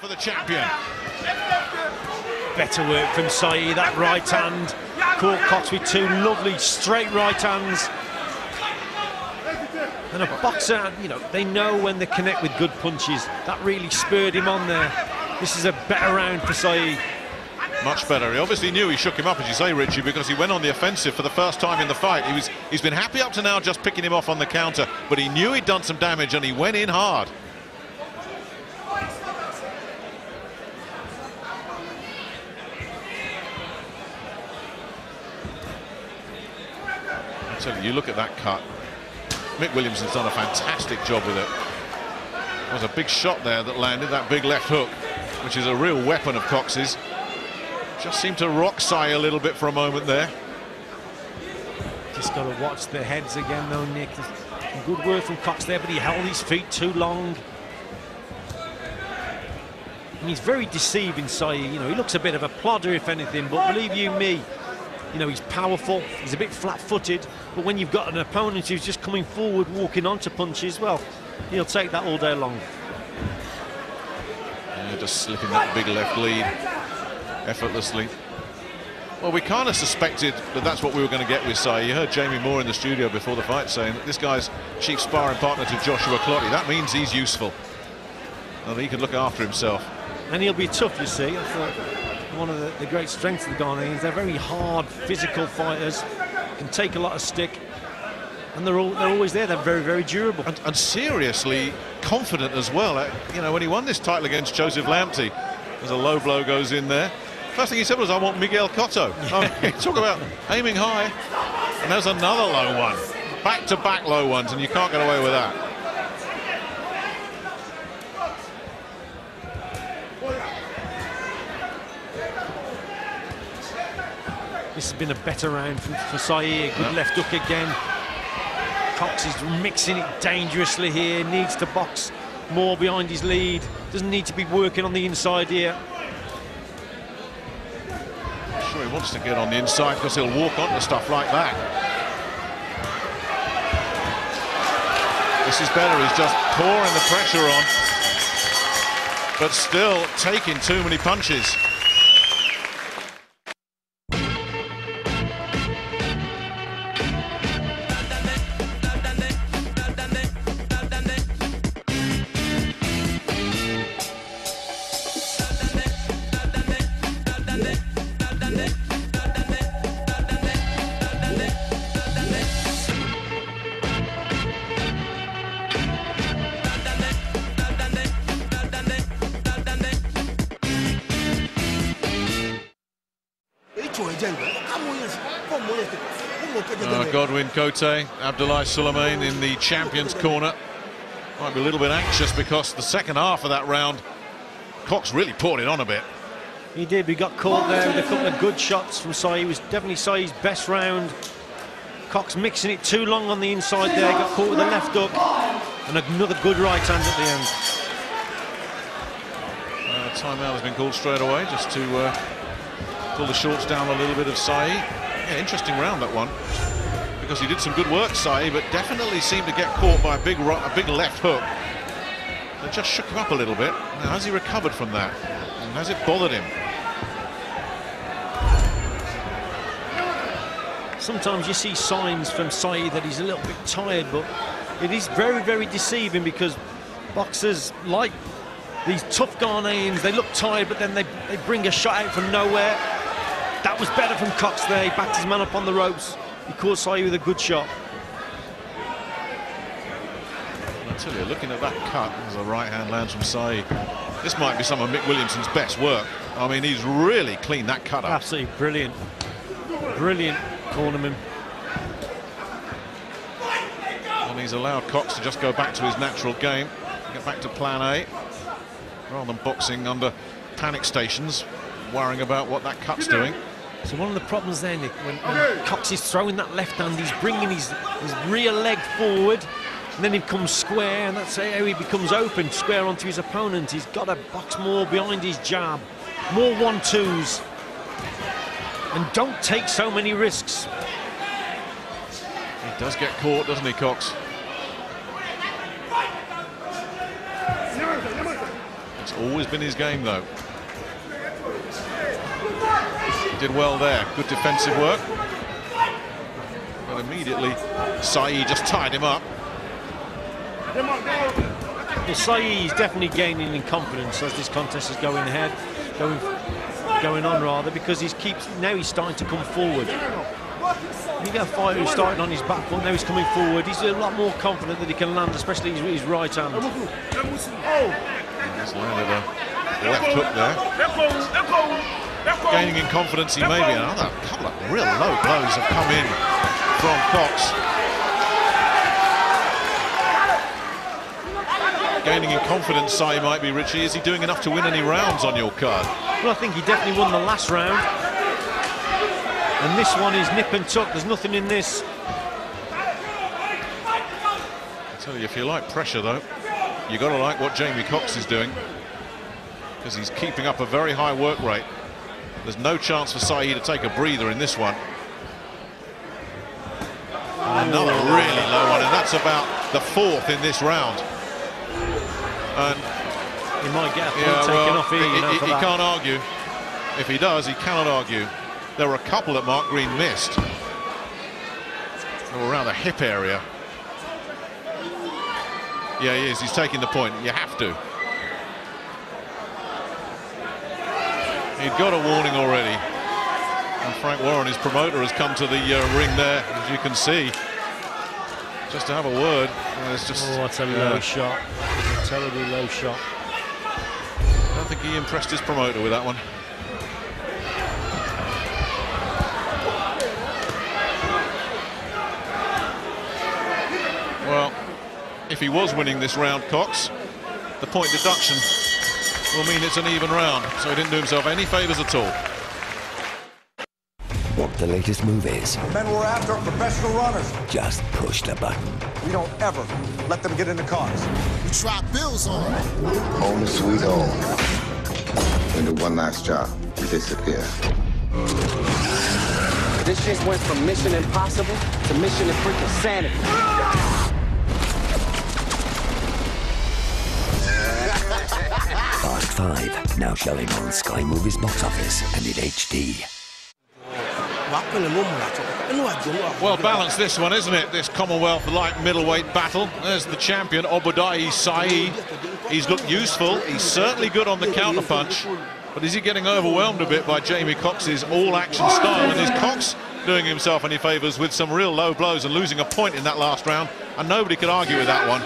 for the champion. Better work from Saeed, that right hand. Caught Cox with two lovely straight right hands. And a boxer, you know, they know when they connect with good punches. That really spurred him on there. This is a better round for Saeed. Much better. He obviously knew he shook him up, as you say, Richie, because he went on the offensive for the first time in the fight. He's been happy up to now just picking him off on the counter, but he knew he'd done some damage and he went in hard. I tell you, look at that cut. Mick Williamson's done a fantastic job with it. There was a big shot there that landed, that big left hook, which is a real weapon of Cox's. Just seemed to rock Sai a little bit for a moment there. Just got to watch the heads again, though, Nick. Some good work from Cox there, but he held his feet too long. And he's very deceiving, Sai. You know, he looks a bit of a plodder, if anything, but believe you me, you know, he's powerful, he's a bit flat-footed, but when you've got an opponent who's just coming forward, walking onto punches, well, he'll take that all day long. Yeah, just slipping that big left lead effortlessly. Well, we kind of suspected that that's what we were going to get with Sai. You heard Jamie Moore in the studio before the fight saying that this guy's chief sparring partner to Joshua Clottey. That means he's useful and he can look after himself. And he'll be tough, you see. I thought one of the great strengths of the Ghanaians, they're very hard, physical fighters, can take a lot of stick, and they're always there. They're very, very durable. And seriously confident as well. You know, when he won this title against Joseph Lamptey, as a low blow goes in there, first thing he said was, I want Miguel Cotto. Talk about aiming high. And there's another low one. Back-to-back low ones, and you can't get away with that. This has been a better round for Saeed. Good left hook again. Cox is mixing it dangerously here. Needs to box more behind his lead. Doesn't need to be working on the inside here. I'm sure he wants to get on the inside because he'll walk onto stuff like that. This is better. He's just pouring the pressure on, but still taking too many punches. Godwin Kote, Abdullah Suleiman in the champions corner. Might be a little bit anxious because the second half of that round, Cox really poured it on a bit. He did. We got caught there with a couple of good shots from Sai. It was definitely Sai's best round. Cox mixing it too long on the inside there. Got caught with a left hook and another good right hand at the end. Timeout has been called straight away just to pull the shorts down a little bit of Sai. Yeah, interesting round, that one, because he did some good work, Sai, but definitely seemed to get caught by a big left hook that just shook him up a little bit. Now, has he recovered from that? And has it bothered him? Sometimes you see signs from Sai that he's a little bit tired, but it is very, very deceiving because boxers like these tough Ghanaians, they look tired, but then they bring a shot out from nowhere. That was better from Cox there. He backed his man up on the ropes. He caught Sai with a good shot. I tell you, looking at that cut as a right hand lands from Sai, this might be some of Mick Williamson's best work. I mean, he's really cleaned that cut up. Absolutely brilliant. Brilliant cornerman. And he's allowed Cox to just go back to his natural game, get back to plan A, rather than boxing under panic stations, worrying about what that cut's doing. So one of the problems there, Nick, when Cox is throwing that left hand, he's bringing his rear leg forward, and then he comes square, and that's how he becomes open, square onto his opponent. He's got to box more behind his jab, more 1-2s, and don't take so many risks. He does get caught, doesn't he, Cox? It's always been his game, though. He did well there. Good defensive work. But immediately, Saeed just tied him up. Well, Saeed is definitely gaining in confidence as this contest is going on rather, because he's starting to come forward. You get a fighter who's starting on his back foot, now he's coming forward. He's a lot more confident that he can land, especially with his right hand. He's landed a left hook there. Gaining in confidence he may be. Another couple of real low blows have come in from Cox. Gaining in confidence, Sai might be, Richie. Is he doing enough to win any rounds on your card? Well, I think he definitely won the last round. And this one is nip and tuck. There's nothing in this. I tell you, if you like pressure, though, you've got to like what Jamie Cox is doing, because he's keeping up a very high work rate. There's no chance for Saeed to take a breather in this one. Another really low one, and that's about the fourth in this round. And he might get a point taken off here. He can't argue. If he does, he cannot argue. There were a couple that Mark Green missed. They were around the hip area. Yeah, he is. He's taking the point. You have to. He'd got a warning already. And Frank Warren, his promoter, has come to the ring there, as you can see, just to have a word. It's just, what a low shot. It's a terribly low shot. I don't think he impressed his promoter with that one. Well, if he was winning this round, Cox, the point deduction will mean it's an even round, so he didn't do himself any favours at all. What the latest move is? The men we're after are professional runners. Just push the button. We don't ever let them get in the cars. We try bills on them. Home sweet home. And do one last job. Disappear. This just went from Mission Impossible to Mission Freaking Sanity. Fast 5, now showing on Sky Movies box office and in HD. Well balanced this one, isn't it? This Commonwealth light middleweight battle. There's the champion, Obodai Saeed. He's looked useful. He's certainly good on the counterpunch. But is he getting overwhelmed a bit by Jamie Cox's all-action style? And is Cox doing himself any favours with some real low blows and losing a point in that last round? And nobody could argue with that one.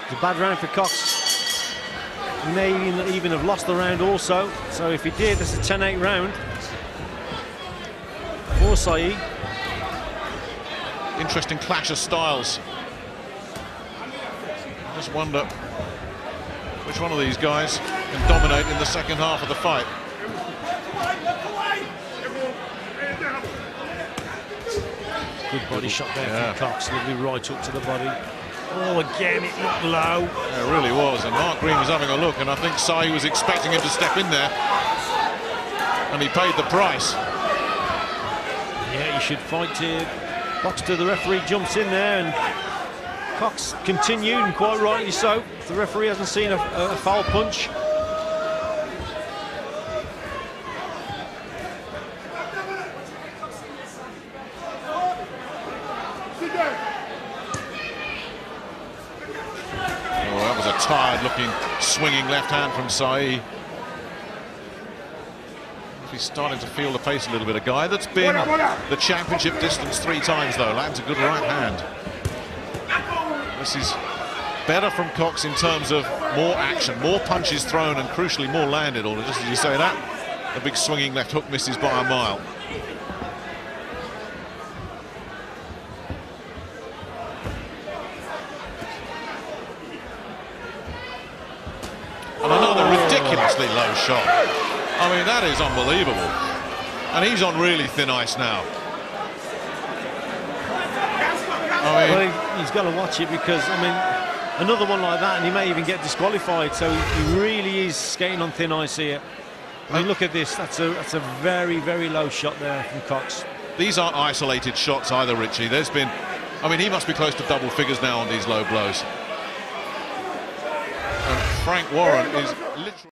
It's a bad round for Cox. He may even have lost the round also. So if he did, that's a 10-8 round for Saeed. Interesting clash of styles. I just wonder which one of these guys can dominate in the second half of the fight. Good body shot there from Cox. Lovely right hook to the body. Oh, again, it looked low. Yeah, it really was. And Mark Green was having a look, and I think Saeed was expecting him to step in there. And he paid the price. Yeah, he should fight to box to the referee. Jumps in there, and Cox continued, and quite rightly so. The referee hasn't seen a foul punch. Oh, that was a tired-looking, swinging left hand from Saeed. He's starting to feel the pace a little bit. A guy that's been the championship distance 3 times, though, lands a good right hand. This is better from Cox in terms of more action, more punches thrown, and crucially more landed. Or just as you say that, a big swinging left hook misses by a mile. And another ridiculously low shot. I mean, that is unbelievable. And he's on really thin ice now. I mean, well, he's got to watch it, because, I mean, another one like that and he may even get disqualified. So he really is skating on thin ice here. I mean, look at this. That's a very, very low shot there from Cox. These aren't isolated shots either, Richie. There's been, I mean, he must be close to double figures now on these low blows. Frank Warren is literally...